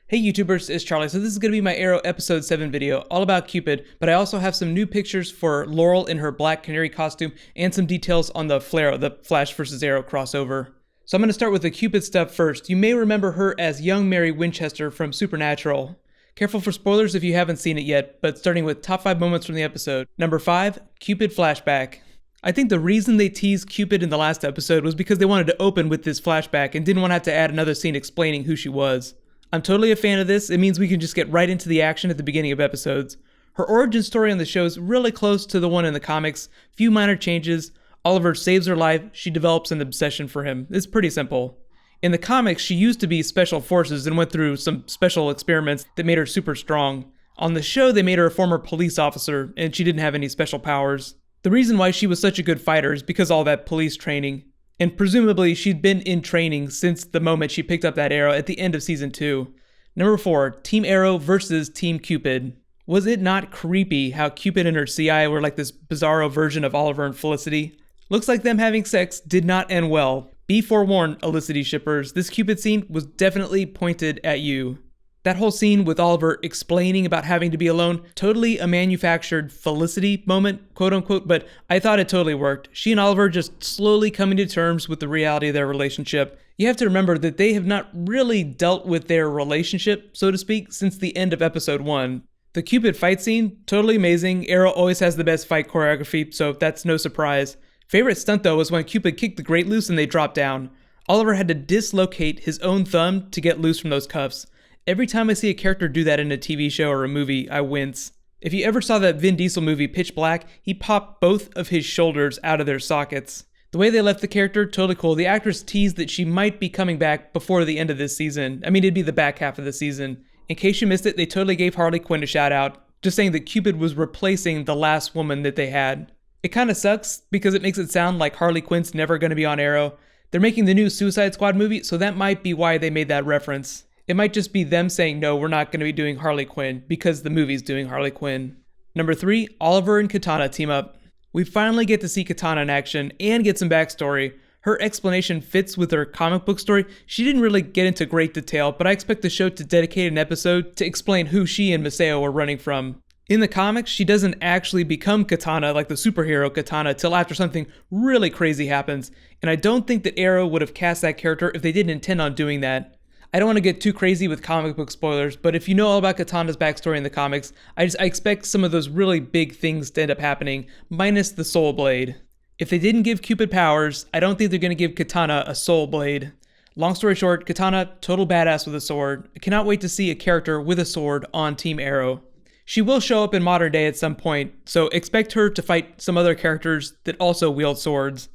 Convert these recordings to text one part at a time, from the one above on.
Hey YouTubers, it's Charlie. So this is going to be my Arrow episode 7 video, all about Cupid, but I also have some new pictures for Laurel in her black canary costume and some details on the Flare, the Flash vs. Arrow crossover. So I'm going to start with the Cupid stuff first. You may remember her as young Mary Winchester from Supernatural. Careful for spoilers if you haven't seen it yet, but starting with top 5 moments from the episode. Number 5, Cupid flashback. I think the reason they teased Cupid in the last episode was because they wanted to open with this flashback and didn't want to have to add another scene explaining who she was. I'm totally a fan of this. It means we can just get right into the action at the beginning of episodes. Her origin story on the show is really close to the one in the comics. Few minor changes. Oliver saves her life. She develops an obsession for him. It's pretty simple. In the comics, she used to be special forces and went through some special experiments that made her super strong. On the show, they made her a former police officer, and she didn't have any special powers. The reason why she was such a good fighter is because of all that police training. And presumably, she'd been in training since the moment she picked up that arrow at the end of Season 2. Number 4, Team Arrow versus Team Cupid. Was it not creepy how Cupid and her CI were like this bizarro version of Oliver and Felicity? Looks like them having sex did not end well. Be forewarned, Felicity shippers, this Cupid scene was definitely pointed at you. That whole scene with Oliver explaining about having to be alone, totally a manufactured Felicity moment, quote unquote, but I thought it totally worked. She and Oliver just slowly coming to terms with the reality of their relationship. You have to remember that they have not really dealt with their relationship, so to speak, since the end of episode 1. The Cupid fight scene, totally amazing. Arrow always has the best fight choreography, so that's no surprise. Favorite stunt though was when Cupid kicked the grate loose and they dropped down. Oliver had to dislocate his own thumb to get loose from those cuffs. Every time I see a character do that in a TV show or a movie, I wince. If you ever saw that Vin Diesel movie Pitch Black, he popped both of his shoulders out of their sockets. The way they left the character, totally cool. The actress teased that she might be coming back before the end of this season. I mean, it'd be the back half of the season. In case you missed it, they totally gave Harley Quinn a shout out, just saying that Cupid was replacing the last woman that they had. It kind of sucks because it makes it sound like Harley Quinn's never going to be on Arrow. They're making the new Suicide Squad movie, so that might be why they made that reference. It might just be them saying, no, we're not going to be doing Harley Quinn because the movie's doing Harley Quinn. Number 3, Oliver and Katana team up. We finally get to see Katana in action and get some backstory. Her explanation fits with her comic book story. She didn't really get into great detail, but I expect the show to dedicate an episode to explain who she and Maseo were running from. In the comics, she doesn't actually become Katana like the superhero Katana till after something really crazy happens, and I don't think that Arrow would have cast that character if they didn't intend on doing that. I don't want to get too crazy with comic book spoilers, but if you know all about Katana's backstory in the comics, I expect some of those really big things to end up happening, minus the Soul Blade. If they didn't give Cupid powers, I don't think they're going to give Katana a Soul Blade. Long story short, Katana, total badass with a sword. I cannot wait to see a character with a sword on Team Arrow. She will show up in modern day at some point, so expect her to fight some other characters that also wield swords.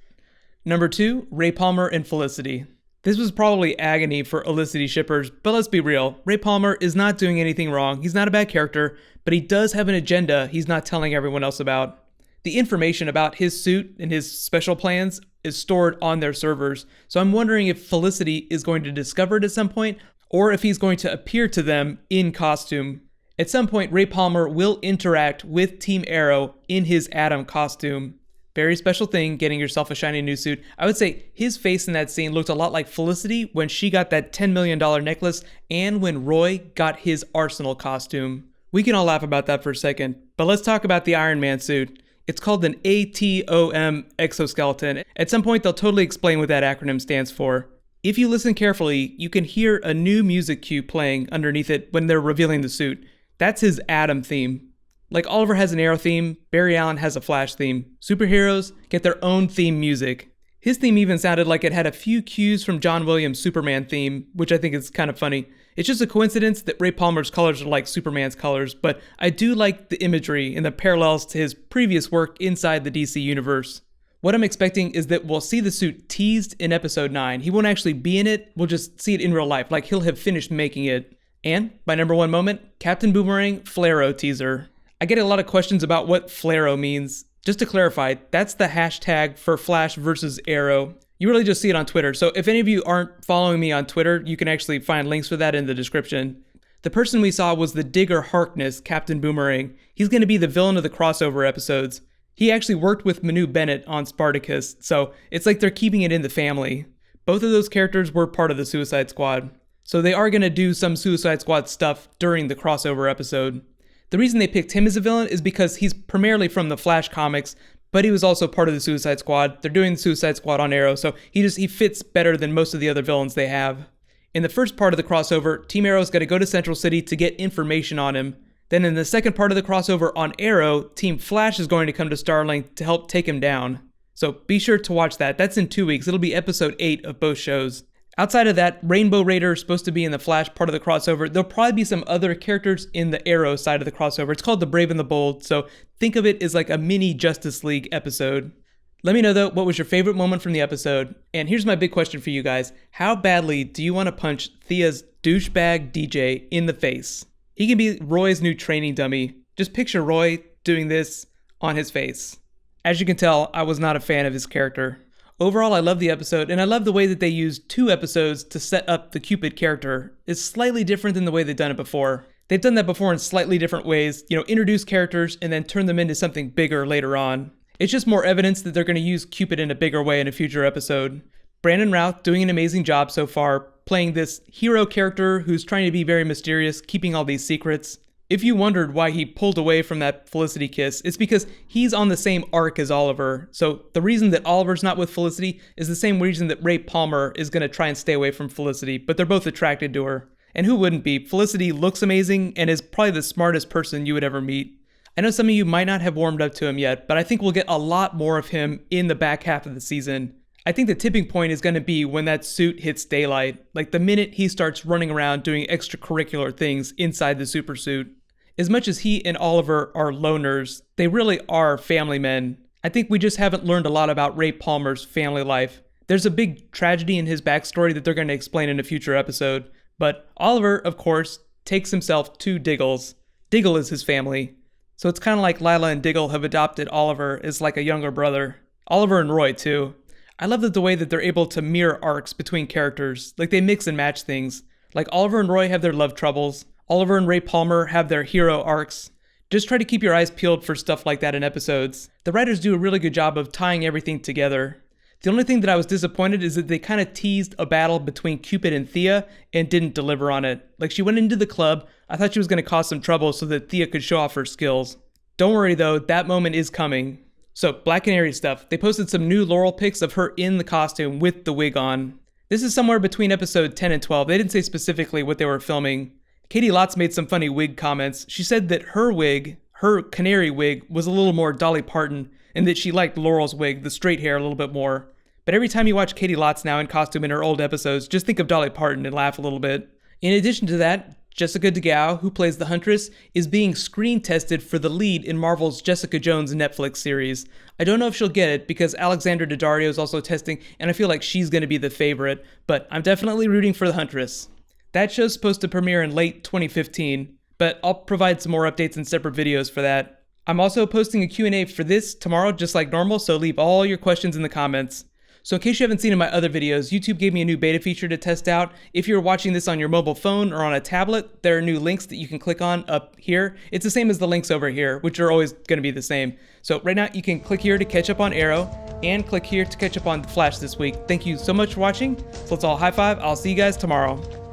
Number 2, Ray Palmer and Felicity. This was probably agony for Felicity shippers, but let's be real. Ray Palmer is not doing anything wrong. He's not a bad character, but he does have an agenda he's not telling everyone else about. The information about his suit and his special plans is stored on their servers, so I'm wondering if Felicity is going to discover it at some point, or if he's going to appear to them in costume. At some point, Ray Palmer will interact with Team Arrow in his Atom costume. Very special thing, getting yourself a shiny new suit. I would say his face in that scene looked a lot like Felicity when she got that $10 million necklace and when Roy got his Arsenal costume. We can all laugh about that for a second, but let's talk about the Iron Man suit. It's called an ATOM exoskeleton. At some point, they'll totally explain what that acronym stands for. If you listen carefully, you can hear a new music cue playing underneath it when they're revealing the suit. That's his Atom theme. Like Oliver has an Arrow theme, Barry Allen has a Flash theme. Superheroes get their own theme music. His theme even sounded like it had a few cues from John Williams' Superman theme, which I think is kind of funny. It's just a coincidence that Ray Palmer's colors are like Superman's colors, but I do like the imagery and the parallels to his previous work inside the DC universe. What I'm expecting is that we'll see the suit teased in episode 9. He won't actually be in it, we'll just see it in real life, like he'll have finished making it. And, my number 1 moment, Captain Boomerang Flaro teaser. I get a lot of questions about what Flaro means. Just to clarify, that's the hashtag for Flash versus Arrow. You really just see it on Twitter, so if any of you aren't following me on Twitter, you can actually find links for that in the description. The person we saw was the Digger Harkness, Captain Boomerang. He's going to be the villain of the crossover episodes. He actually worked with Manu Bennett on Spartacus, so it's like they're keeping it in the family. Both of those characters were part of the Suicide Squad. So they are going to do some Suicide Squad stuff during the crossover episode. The reason they picked him as a villain is because he's primarily from the Flash comics, but he was also part of the Suicide Squad. They're doing the Suicide Squad on Arrow, so he fits better than most of the other villains they have. In the first part of the crossover, Team Arrow's got to go to Central City to get information on him. Then in the second part of the crossover on Arrow, Team Flash is going to come to Starling to help take him down. So be sure to watch that. That's in 2 weeks. It'll be episode 8 of both shows. Outside of that, Rainbow Raider is supposed to be in the Flash part of the crossover. There'll probably be some other characters in the Arrow side of the crossover. It's called The Brave and the Bold, so think of it as like a mini Justice League episode. Let me know though, what was your favorite moment from the episode? And here's my big question for you guys. How badly do you want to punch Thea's douchebag DJ in the face? He can be Roy's new training dummy. Just picture Roy doing this on his face. As you can tell, I was not a fan of his character. Overall, I love the episode, and I love the way that they used 2 episodes to set up the Cupid character. It's slightly different than the way they've done it before. They've done that before in slightly different ways, introduce characters and then turn them into something bigger later on. It's just more evidence that they're going to use Cupid in a bigger way in a future episode. Brandon Routh doing an amazing job so far, playing this hero character who's trying to be very mysterious, keeping all these secrets. If you wondered why he pulled away from that Felicity kiss, it's because he's on the same arc as Oliver. So the reason that Oliver's not with Felicity is the same reason that Ray Palmer is going to try and stay away from Felicity, but they're both attracted to her. And who wouldn't be? Felicity looks amazing and is probably the smartest person you would ever meet. I know some of you might not have warmed up to him yet, but I think we'll get a lot more of him in the back half of the season. I think the tipping point is going to be when that suit hits daylight, like the minute he starts running around doing extracurricular things inside the super suit. As much as he and Oliver are loners, they really are family men. I think we just haven't learned a lot about Ray Palmer's family life. There's a big tragedy in his backstory that they're going to explain in a future episode, but Oliver, of course, takes himself to Diggle's. Diggle is his family. So it's kind of like Lila and Diggle have adopted Oliver as like a younger brother. Oliver and Roy, too. I love the way that they're able to mirror arcs between characters. Like they mix and match things. Like Oliver and Roy have their love troubles. Oliver and Ray Palmer have their hero arcs. Just try to keep your eyes peeled for stuff like that in episodes. The writers do a really good job of tying everything together. The only thing that I was disappointed is that they kind of teased a battle between Cupid and Thea and didn't deliver on it. Like she went into the club, I thought she was going to cause some trouble so that Thea could show off her skills. Don't worry though, that moment is coming. So, Black Canary stuff. They posted some new Laurel pics of her in the costume with the wig on. This is somewhere between episode 10 and 12. They didn't say specifically what they were filming. Katie Lotz made some funny wig comments. She said that her wig, her canary wig, was a little more Dolly Parton, and that she liked Laurel's wig, the straight hair, a little bit more. But every time you watch Katie Lotz now in costume in her old episodes, just think of Dolly Parton and laugh a little bit. In addition to that, Jessica DeGao, who plays the Huntress, is being screen tested for the lead in Marvel's Jessica Jones Netflix series. I don't know if she'll get it because Alexandra Daddario is also testing, and I feel like she's going to be the favorite, but I'm definitely rooting for the Huntress. That show's supposed to premiere in late 2015, but I'll provide some more updates in separate videos for that. I'm also posting a Q&A for this tomorrow just like normal, so leave all your questions in the comments. So in case you haven't seen in my other videos, YouTube gave me a new beta feature to test out. If you're watching this on your mobile phone or on a tablet, there are new links that you can click on up here. It's the same as the links over here, which are always going to be the same. So right now you can click here to catch up on Arrow and click here to catch up on The Flash this week. Thank you so much for watching. So let's all high five. I'll see you guys tomorrow.